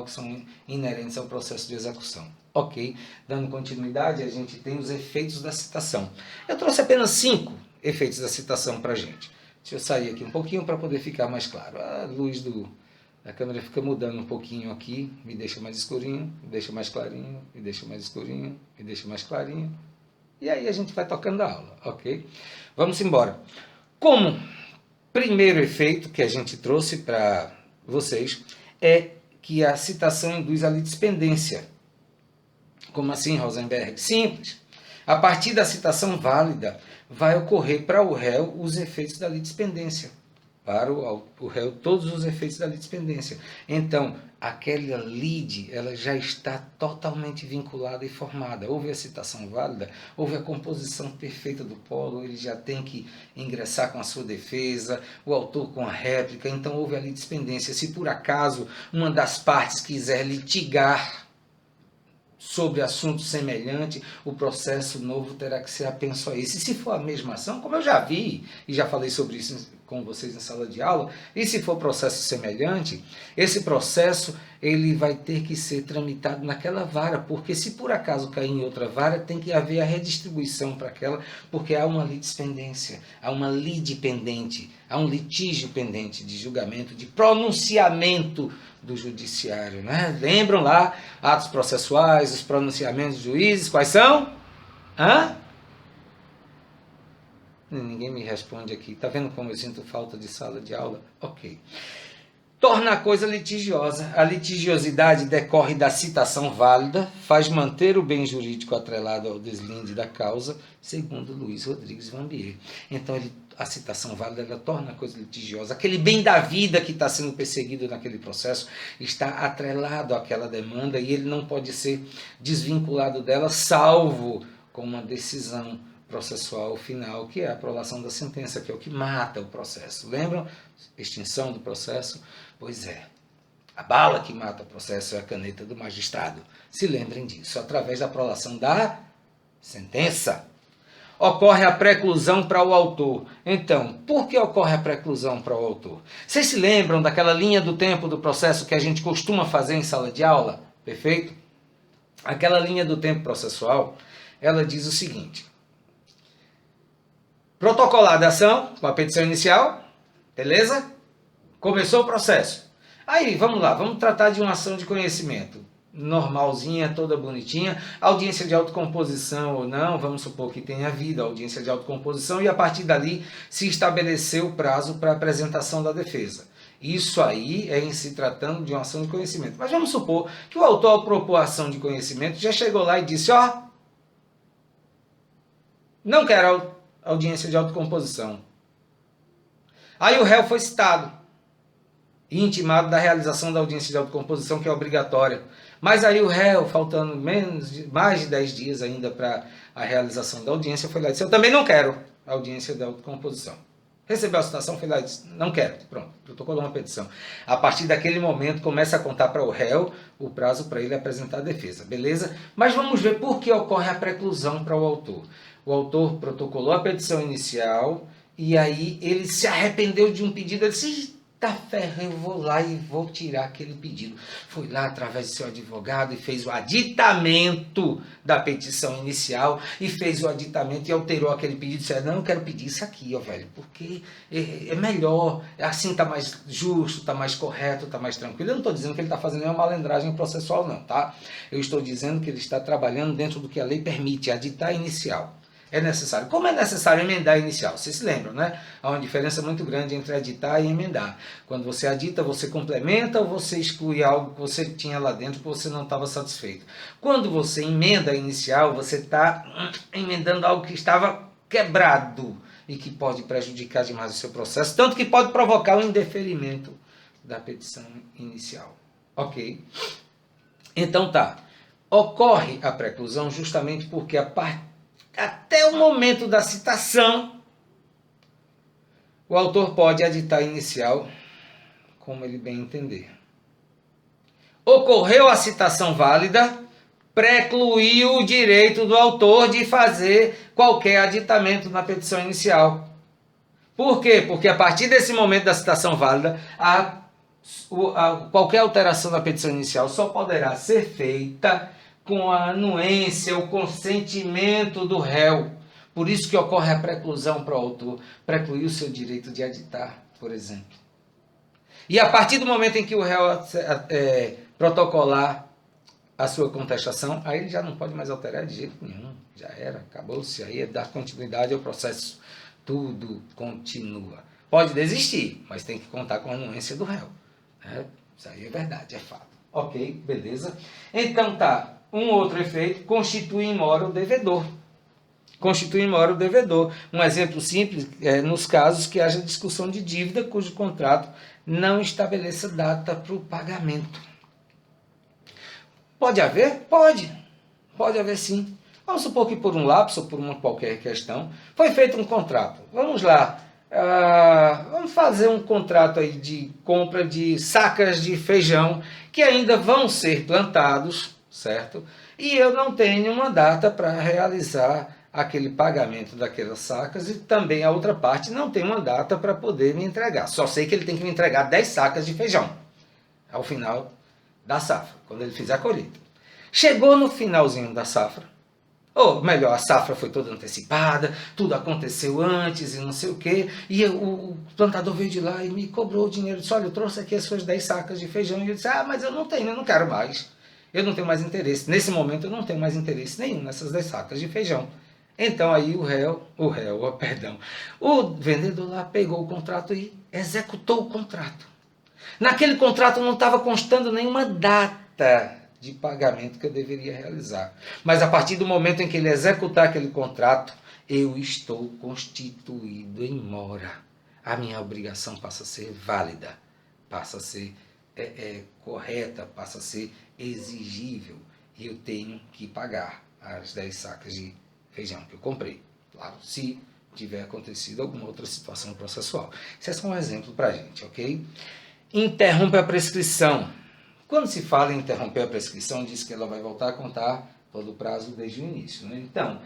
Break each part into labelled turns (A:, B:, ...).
A: que são inerentes ao processo de execução. Ok, dando continuidade, a gente tem os efeitos da citação. Eu trouxe apenas 5 efeitos da citação para a gente. Deixa eu sair aqui um pouquinho para poder ficar mais claro. A luz da câmera fica mudando um pouquinho aqui, me deixa mais escurinho, me deixa mais clarinho, me deixa mais escurinho, me deixa mais clarinho. E aí a gente vai tocando a aula, ok? Vamos embora. Como primeiro efeito que a gente trouxe para vocês é que a citação induz a litispendência. Como assim, Rosenberg? Simples. A partir da citação válida, vai ocorrer para o réu os efeitos da litispendência. Para o réu, todos os efeitos da litispendência. Então, aquela lide, ela já está totalmente vinculada e formada. Houve a citação válida, houve a composição perfeita do polo, ele já tem que ingressar com a sua defesa, o autor com a réplica, então houve a litispendência. Se por acaso uma das partes quiser litigar sobre assunto semelhante, o processo novo terá que ser apenso a esse. E se for a mesma ação, como eu já vi, e já falei sobre isso com vocês em sala de aula, e se for processo semelhante, esse processo ele vai ter que ser tramitado naquela vara, porque se por acaso cair em outra vara, tem que haver a redistribuição para aquela, porque há uma litispendência, há uma lide pendente, há um litígio pendente de julgamento, de pronunciamento do judiciário, né? Lembram lá, atos processuais, os pronunciamentos dos juízes, quais são? Ninguém me responde aqui. Tá vendo como eu sinto falta de sala de aula? Ok. Torna a coisa litigiosa. A litigiosidade decorre da citação válida, faz manter o bem jurídico atrelado ao deslinde da causa, segundo Luiz Rodrigues Vanbier. Então, a citação válida ela torna a coisa litigiosa. Aquele bem da vida que está sendo perseguido naquele processo está atrelado àquela demanda e ele não pode ser desvinculado dela, salvo com uma decisão processual final, que é a aprovação da sentença, que é o que mata o processo. Lembram? Extinção do processo? Pois é. A bala que mata o processo é a caneta do magistrado. Se lembrem disso, através da aprovação da sentença. Ocorre a preclusão para o autor. Então, por que ocorre a preclusão para o autor? Vocês se lembram daquela linha do tempo do processo que a gente costuma fazer em sala de aula? Perfeito? Aquela linha do tempo processual, ela diz o seguinte: protocolada a ação com a petição inicial, beleza? Começou o processo. Aí, vamos lá, vamos tratar de uma ação de conhecimento. Normalzinha, toda bonitinha, audiência de autocomposição ou não, vamos supor que tenha havido audiência de autocomposição e a partir dali se estabeleceu o prazo para a apresentação da defesa. Isso aí é em se tratando de uma ação de conhecimento. Mas vamos supor que o autor, ao propor a ação de conhecimento, já chegou lá e disse, não quero audiência de autocomposição. Aí o réu foi citado e intimado da realização da audiência de autocomposição, que é obrigatória. Mas aí o réu, faltando mais de 10 dias ainda para a realização da audiência, foi lá e disse, eu também não quero audiência de autocomposição. Recebeu a citação, foi lá e disse, não quero. Pronto, protocolou uma petição. A partir daquele momento, começa a contar para o réu o prazo para ele apresentar a defesa, beleza? Mas vamos ver por que ocorre a preclusão para o autor. O autor protocolou a petição inicial e aí ele se arrependeu de um pedido, ele disse, ferro, eu vou lá e vou tirar aquele pedido. Foi lá através do seu advogado e fez o aditamento da petição inicial e fez o aditamento e alterou aquele pedido. Disse, não, eu quero pedir isso aqui, velho, porque é melhor, assim está mais justo, está mais correto, está mais tranquilo. Eu não estou dizendo que ele está fazendo nenhuma malandragem processual, não, tá? Eu estou dizendo que ele está trabalhando dentro do que a lei permite, aditar inicial. É necessário. Como é necessário emendar inicial? Vocês se lembram, né? Há uma diferença muito grande entre aditar e emendar. Quando você adita, você complementa ou você exclui algo que você tinha lá dentro que você não estava satisfeito. Quando você emenda inicial, você está emendando algo que estava quebrado e que pode prejudicar demais o seu processo, tanto que pode provocar o indeferimento da petição inicial. Ok? Então tá. Ocorre a preclusão justamente porque até o momento da citação, o autor pode aditar inicial como ele bem entender. Ocorreu a citação válida, precluiu o direito do autor de fazer qualquer aditamento na petição inicial. Por quê? Porque a partir desse momento da citação válida, a qualquer alteração da petição inicial só poderá ser feita com a anuência, o consentimento do réu. Por isso que ocorre a preclusão para o autor, precluir o seu direito de aditar, por exemplo. E a partir do momento em que o réu protocolar a sua contestação, aí ele já não pode mais alterar de jeito nenhum. Já era, acabou-se, aí é dar continuidade ao processo. Tudo continua. Pode desistir, mas tem que contar com a anuência do réu. Isso aí é verdade, é fato. Ok, beleza. Então tá, um outro efeito, constitui in mora o devedor. Constitui in mora o devedor. Um exemplo simples é nos casos que haja discussão de dívida cujo contrato não estabeleça data para o pagamento. Pode haver? Pode. Pode haver sim. Vamos supor que por um lapso ou por uma qualquer questão foi feito um contrato. Vamos lá. Vamos fazer um contrato aí de compra de sacas de feijão que ainda vão ser plantados, certo? E eu não tenho uma data para realizar aquele pagamento daquelas sacas e também a outra parte não tem uma data para poder me entregar. Só sei que ele tem que me entregar 10 sacas de feijão ao final da safra, quando ele fizer a colheita. Chegou no finalzinho da safra, ou melhor, a safra foi toda antecipada, tudo aconteceu antes e não sei o quê, e o plantador veio de lá e me cobrou o dinheiro, disse, olha, eu trouxe aqui as suas 10 sacas de feijão, e eu disse, mas eu não tenho, eu não quero mais, eu não tenho mais interesse, nesse momento eu não tenho mais interesse nenhum nessas 10 sacas de feijão. Então aí o vendedor lá pegou o contrato e executou o contrato. Naquele contrato não estava constando nenhuma data de pagamento que eu deveria realizar. Mas a partir do momento em que ele executar aquele contrato, eu estou constituído em mora. A minha obrigação passa a ser válida, passa a ser correta, passa a ser exigível. E eu tenho que pagar as 10 sacas de feijão que eu comprei. Claro, se tiver acontecido alguma outra situação processual. Isso é só um exemplo para a gente, ok? Interrompe a prescrição. Quando se fala em interromper a prescrição, diz que ela vai voltar a contar todo o prazo desde o início. Né? Então,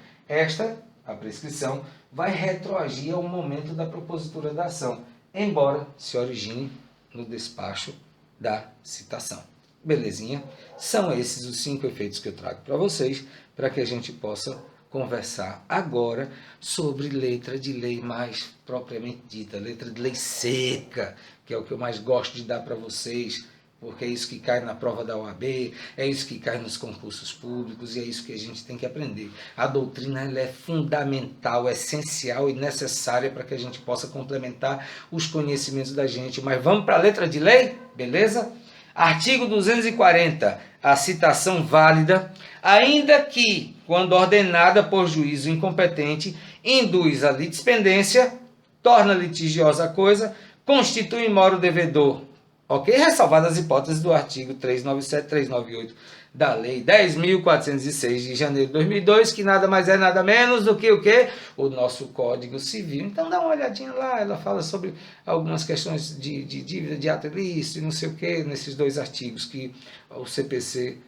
A: a prescrição, vai retroagir ao momento da propositura da ação, embora se origine no despacho da citação. Belezinha? São esses os 5 efeitos que eu trago para vocês, para que a gente possa conversar agora sobre letra de lei mais propriamente dita, letra de lei seca, que é o que eu mais gosto de dar para vocês, porque é isso que cai na prova da OAB, é isso que cai nos concursos públicos e é isso que a gente tem que aprender. A doutrina ela é fundamental, essencial e necessária para que a gente possa complementar os conhecimentos da gente. Mas vamos para a letra de lei? Beleza? Artigo 240, a citação válida, ainda que, quando ordenada por juízo incompetente, induz a litispendência, torna litigiosa a coisa, constitui in mora o devedor, ok? Ressalvadas as hipóteses do artigo 397 e 398 da Lei 10.406 de janeiro de 2002, que nada mais é nada menos do que o quê? O nosso Código Civil. Então dá uma olhadinha lá, ela fala sobre algumas questões de dívida de ato ilícito e não sei o quê, nesses 2 artigos que o CPC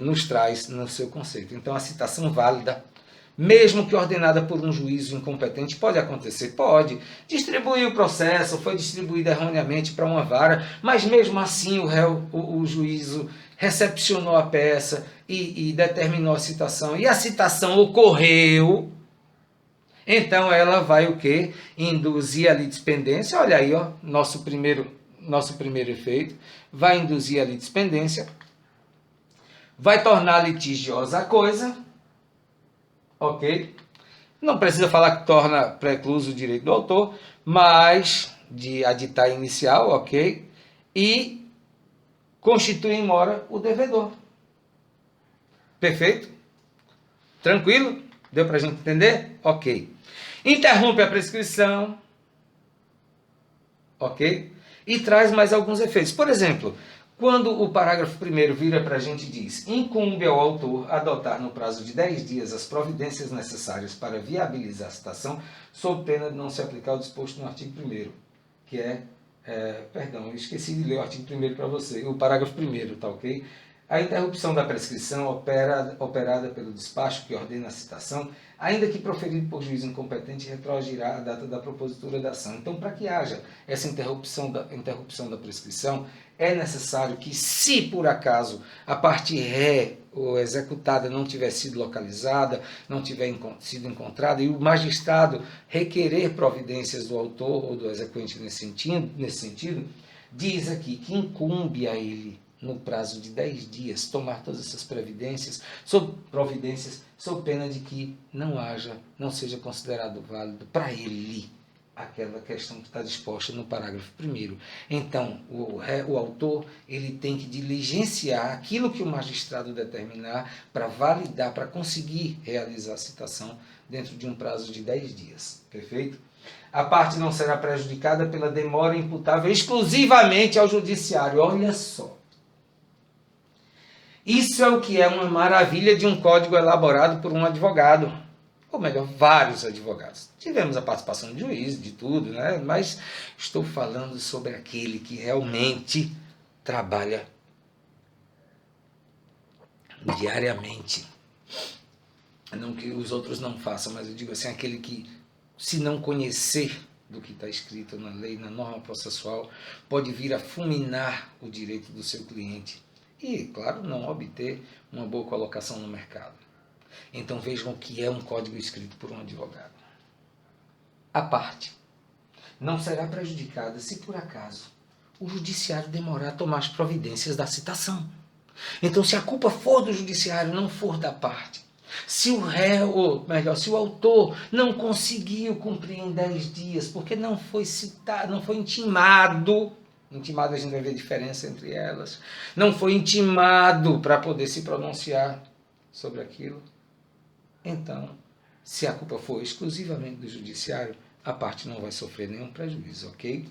A: nos traz no seu conceito. Então a citação válida, mesmo que ordenada por um juízo incompetente, pode acontecer? Pode. Distribuiu o processo, foi distribuído erroneamente para uma vara, mas mesmo assim o juízo recepcionou a peça e determinou a citação, e a citação ocorreu, então ela vai o quê? Induzir a litispendência, olha aí, ó, nosso primeiro efeito, vai induzir a litispendência, vai tornar litigiosa a coisa, ok? Não precisa falar que torna precluso o direito do autor, mas de aditar inicial, ok? E constitui in mora o devedor. Perfeito? Tranquilo? Deu para a gente entender? Ok. Interrompe a prescrição, ok? E traz mais alguns efeitos. Por exemplo, quando o parágrafo 1º vira para a gente e diz: incumbe ao autor adotar no prazo de 10 dias as providências necessárias para viabilizar a citação, sob pena de não se aplicar o disposto no artigo 1º, que perdão, eu esqueci de ler o artigo 1º para você, o parágrafo 1º, tá ok? A interrupção da prescrição operada pelo despacho que ordena a citação, ainda que proferido por juiz incompetente, retroagirá a data da propositura da ação. Então, para que haja essa interrupção da prescrição, é necessário que, se por acaso a parte ré ou executada não tiver sido localizada, não tiver sido encontrada, e o magistrado requerer providências do autor ou do exequente nesse sentido, diz aqui que incumbe a ele, no prazo de 10 dias, tomar todas essas providências, sob pena de que não seja considerado válido para ele aquela questão que está disposta no parágrafo 1º. Então, o autor ele tem que diligenciar aquilo que o magistrado determinar para validar, para conseguir realizar a citação dentro de um prazo de 10 dias. Perfeito? A parte não será prejudicada pela demora imputável exclusivamente ao judiciário. Olha só. Isso é o que é uma maravilha de um código elaborado por um advogado. Ou melhor, vários advogados. Tivemos a participação de juiz, de tudo, né? Mas estou falando sobre aquele que realmente trabalha diariamente. Não que os outros não façam, mas eu digo assim, aquele que, se não conhecer do que está escrito na lei, na norma processual, pode vir a fulminar o direito do seu cliente. E, claro, não obter uma boa colocação no mercado. Então vejam o que é um código escrito por um advogado. A parte não será prejudicada se por acaso o judiciário demorar a tomar as providências da citação. Então, se a culpa for do judiciário, não for da parte, se o réu, ou melhor, se o autor não conseguiu cumprir em 10 dias, porque não foi citado, não foi intimado a gente vai ver a diferença entre elas, não foi intimado para poder se pronunciar sobre aquilo, então, se a culpa for exclusivamente do judiciário, a parte não vai sofrer nenhum prejuízo, ok?